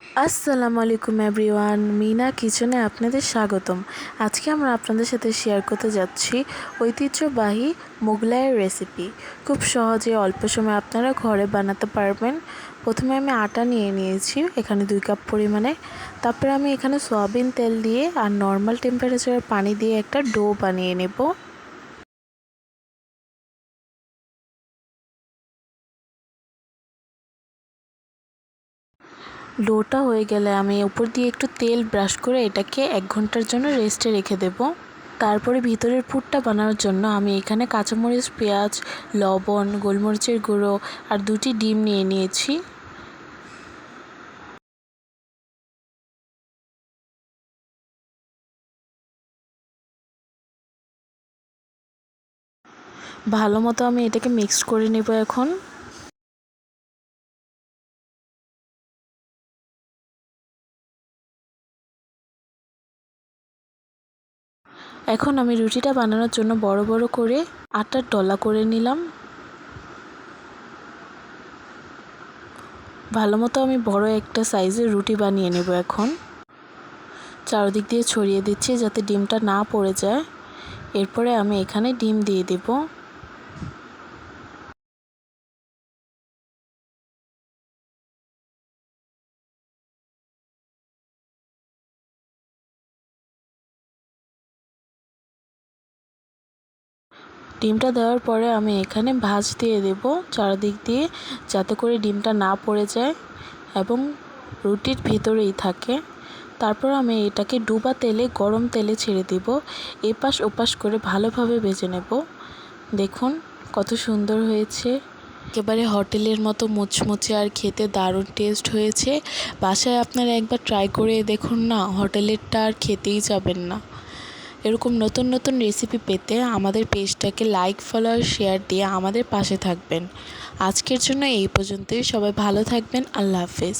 আসসালামু আলাইকুম এভরিওয়ান, মিনা কিচেনে আপনাদের স্বাগতম। আজকে আমরা আপনাদের সাথে শেয়ার করতে যাচ্ছি ঐতিহ্যবাহী মোগলাইয়ের রেসিপি। খুব সহজে অল্প সময় আপনারা ঘরে বানাতে পারবেন। প্রথমে আমি আটা নিয়ে নিয়েছি এখানে 2 কাপ পরিমাণে। তারপরে আমি এখানে সয়াবিন তেল দিয়ে আর নর্মাল টেম্পারেচারের পানি দিয়ে একটা ডো বানিয়ে নেব। ডোটা হয়ে গেলে আমি উপর দিয়ে একটু তেল ব্রাশ করে এটাকে 1 ঘন্টার জন্য রেস্টে রেখে দেব। তারপরে ভিতরের পুরটা বানানোর জন্য আমি এখানে কাঁচামরিচ, পেঁয়াজ, লবণ, গোলমরিচের গুঁড়ো আর 2টি ডিম নিয়ে নিয়েছি। ভালো মতো আমি এটাকে মিক্সড করে নেব এখন। এখন আমি রুটিটা বানানোর জন্য বড় বড় করে আটার ডলা করে নিলাম। ভালো মতো আমি বড় একটা সাইজের রুটি বানিয়ে নেব এখন। চারদিক দিয়ে ছড়িয়ে দিচ্ছি যাতে ডিমটা না পড়ে যায়। এরপরে আমি এখানে ডিম দিয়ে দেব। ডিমটা দেওয়ার পরে আমি এখানে ভাঁজ দিয়ে দেব চারদিক দিয়ে, যাতে করে ডিমটা না পড়ে যায় এবং রুটির ভিতরেই থাকে। তারপর আমি এটাকে ডুবা তেলে, গরম তেলে ছেড়ে দেব। এপাশ ওপাশ করে ভালোভাবে ভেজে নেব। দেখুন কত সুন্দর হয়েছে, একেবারে হোটেলের মতো মুচমুচে আর খেতে দারুণ টেস্ট হয়েছে। বাসায় আপনারা একবার ট্রাই করে দেখুন না, হোটেলেরটা আর খেতেই যাবেন না। এরকম নতুন নতুন রেসিপি পেতে আমাদের পেজটাকে লাইক, ফলো আর শেয়ার দিয়ে আমাদের পাশে থাকবেন। আজকের জন্য এই পর্যন্তই। সবাই ভালো থাকবেন। আল্লাহ হাফেজ।